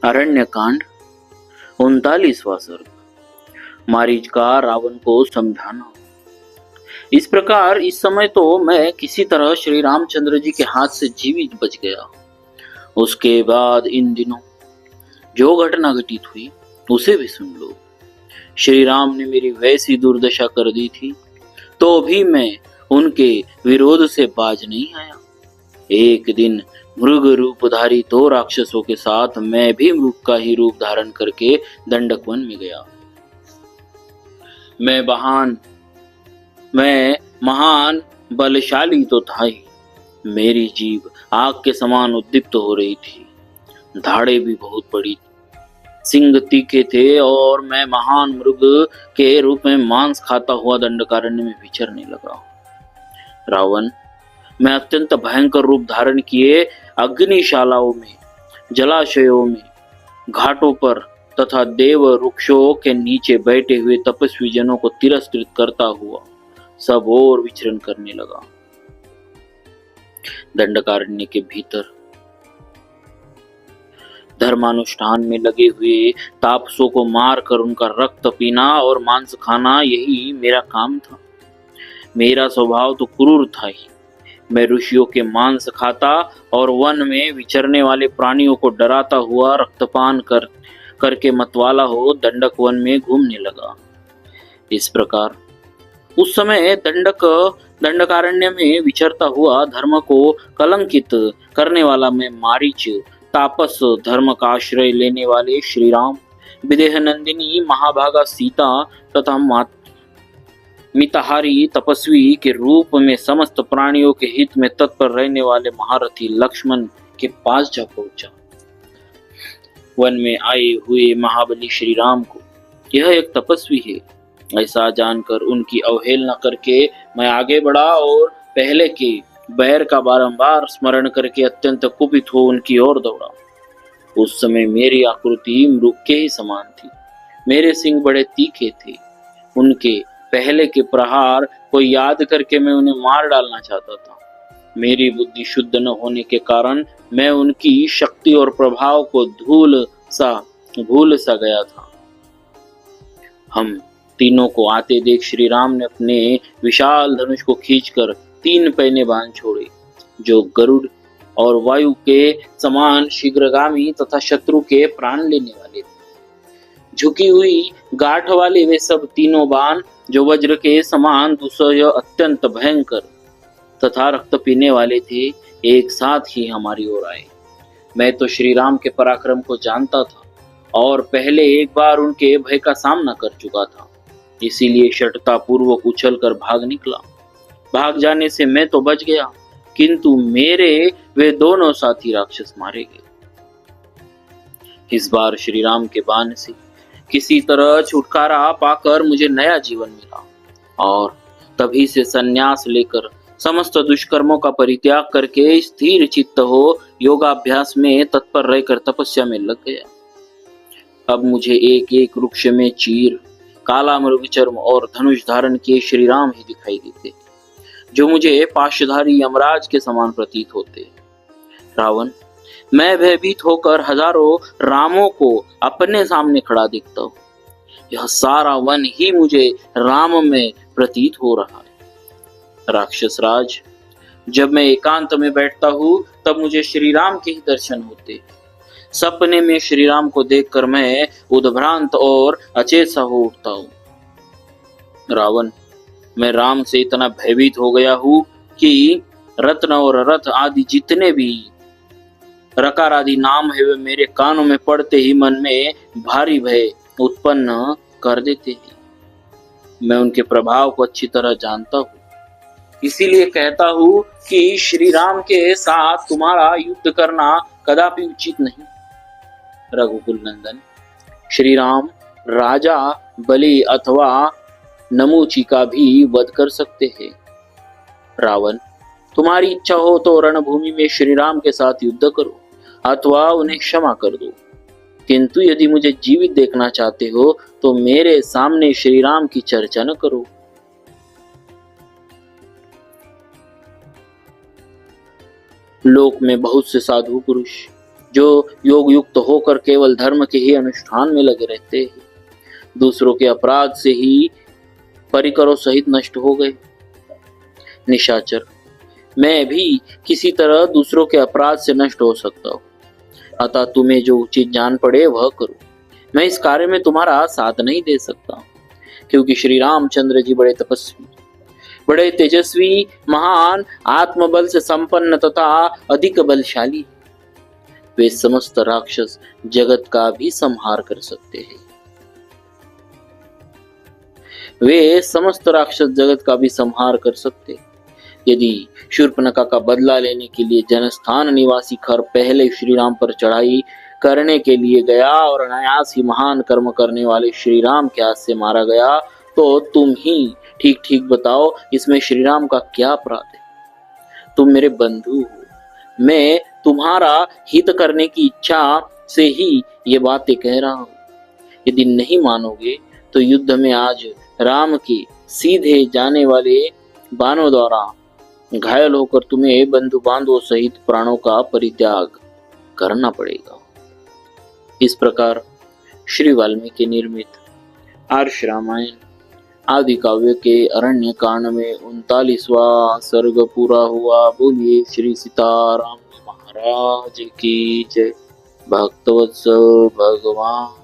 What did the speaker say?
अरण्यकांड 39वां सर्ग। मारीच का रावण को समझाना। इस प्रकार इस समय तो मैं किसी तरह श्री रामचंद्र जी के हाथ से जीवित बच गया। उसके बाद इन दिनों जो घटना घटित हुई उसे भी सुन लो। श्री राम ने मेरी वैसी दुर्दशा कर दी थी तो भी मैं उनके विरोध से बाज नहीं आया। एक दिन मृग रूपधारी 2 राक्षसों के साथ मैं भी मृग का ही रूप धारण करके दंडक वन में गया। मैं महान बलशाली तो था ही, मेरी जीभ आग के समान उद्दीप्त हो रही थी। धाड़े भी बहुत बड़ी, सिंग तीखे थे और मैं महान मृग के रूप में मांस खाता हुआ दंडकारण्य में विचरने लगा। रावण, मैं अत्यंत भयंकर रूप धारण किए अग्निशालाओं में, जलाशयों में, घाटों पर तथा देव वृक्षों के नीचे बैठे हुए तपस्वी जनों को तिरस्कृत करता हुआ सब ओर विचरण करने लगा। दंडकारण्य के भीतर धर्मानुष्ठान में लगे हुए तापसों को मारकर उनका रक्त पीना और मांस खाना, यही मेरा काम था। मेरा स्वभाव तो क्रूर था ही। मैं ऋषियों के मांस खाता और वन में विचरने वाले प्राणियों को डराता हुआ रक्तपान करके मतवाला हो दंडक वन में घूमने लगा। इस प्रकार उस समय दंडकारण्य में विचरता हुआ धर्म को कलंकित करने वाला मैं मारीच, तापस धर्म का आश्रय लेने वाले श्री राम, विदेह नंदिनी महाभागा सीता तथा मिताहारी तपस्वी के रूप में समस्त प्राणियों के हित में तत्पर रहने वाले महारथी लक्ष्मण के पास जा पहुंचा। वन में आए हुए महाबली श्री राम को यह एक तपस्वी है ऐसा जानकर उनकी अवहेलना करके मैं आगे बढ़ा और पहले के बैर का बारंबार स्मरण करके अत्यंत कुपित हो उनकी ओर दौड़ा। उस समय मेरी आकृति मृग के ही समान थी। मेरे सिंग बड़े तीखे थे। उनके पहले के प्रहार को याद करके मैं उन्हें मार डालना चाहता था। मेरी बुद्धि शुद्ध न होने के कारण मैं उनकी शक्ति और प्रभाव को भूल सा गया था। हम तीनों को आते देख श्री राम ने अपने विशाल धनुष को खींचकर 3 पैने बाण छोड़े, जो गरुड़ और वायु के समान शीघ्रगामी तथा शत्रु के प्राण लेने वाले थे। झुकी हुई गांठ वाले वे सब तीनों बाण, जो वज्र के समान दुस्सह अत्यंत भयंकर तथा रक्त पीने वाले थे, एक साथ ही हमारी ओर आए। मैं तो श्री राम के पराक्रम को जानता था और पहले एक बार उनके भय का सामना कर चुका था, इसीलिए शठता पूर्वक उछल कर भाग निकला। भाग जाने से मैं तो बच गया, किंतु मेरे वे दोनों साथी राक्षस मारे गए। इस बार श्री राम के बाण से किसी तरह छुटकारा पाकर मुझे नया जीवन मिला और तभी से संन्यास लेकर समस्त दुष्कर्मों का परित्याग करके स्थिर चित्त हो योगाभ्यास में तत्पर रहकर तपस्या में लग गया। अब मुझे एक एक वृक्ष में चीर, काला मृग चर्म और धनुष धारण किए श्री राम ही दिखाई देते, जो मुझे पाशधारी यमराज के समान प्रतीत होते। रावण, मैं भयभीत होकर हजारों रामों को अपने सामने खड़ा दिखता हूँ। यह सारा वन ही मुझे राम में प्रतीत हो रहा है। राक्षस राज, जब मैं एकांत में बैठता हूँ तब मुझे श्री राम के ही दर्शन होते। सपने में श्री राम को देखकर मैं उद्भ्रांत और अचेत सा हो उठता हूँ। रावण, मैं राम से इतना भयभीत हो गया हूँ कि रत्न और रथ आदि जितने भी रकार आदि नाम है वे मेरे कानों में पड़ते ही मन में भारी भय उत्पन्न कर देते हैं। मैं उनके प्रभाव को अच्छी तरह जानता हूँ, इसीलिए कहता हूँ कि श्री राम के साथ तुम्हारा युद्ध करना कदापि उचित नहीं। रघुकुल नंदन, श्री राम राजा बलि अथवा नमूची का भी वध कर सकते हैं। रावण, तुम्हारी इच्छा हो तो रणभूमि में श्री राम के साथ युद्ध करो अथवा उन्हें क्षमा कर दो, किंतु यदि मुझे जीवित देखना चाहते हो तो मेरे सामने श्री राम की चर्चा न करो। लोक में बहुत से साधु पुरुष जो योग युक्त होकर केवल धर्म के ही अनुष्ठान में लगे रहते हैं, दूसरों के अपराध से ही परिकरों सहित नष्ट हो गए। निशाचर, मैं भी किसी तरह दूसरों के अपराध से नष्ट हो सकता हूँ, अतः तुम्हें जो उचित जान पड़े वह करो। मैं इस कार्य में तुम्हारा साथ नहीं दे सकता, क्योंकि श्री रामचंद्र जी बड़े तपस्वी, बड़े तेजस्वी, महान, आत्मबल से संपन्न तथा अधिक बलशाली। वे समस्त राक्षस जगत का भी संहार कर सकते हैं। वे समस्त राक्षस जगत का भी संहार कर सकते। यदि शूर्पणखा का बदला लेने के लिए जनस्थान निवासी खर पहले श्री राम पर चढ़ाई करने के लिए गया और अनायास ही महान कर्म करने वाले श्री राम के हाथ से मारा गया, तो तुम ही ठीक ठीक बताओ, इसमें श्री राम का क्या अपराध है? तुम मेरे बंधु हो, मैं तुम्हारा हित करने की इच्छा से ही ये बातें कह रहा हूं। यदि नहीं मानोगे तो युद्ध में आज राम के सीधे जाने वाले बाणों द्वारा घायल होकर तुम्हें बंधु बांधवों सहित प्राणों का परित्याग करना पड़ेगा। इस प्रकार श्री वाल्मीकि निर्मित आर्ष रामायण आदि काव्य के अरण्य कांड में 39वां सर्ग पूरा हुआ। बोलिए श्री सीताराम महाराज की जय। भक्तवत्सल भगवान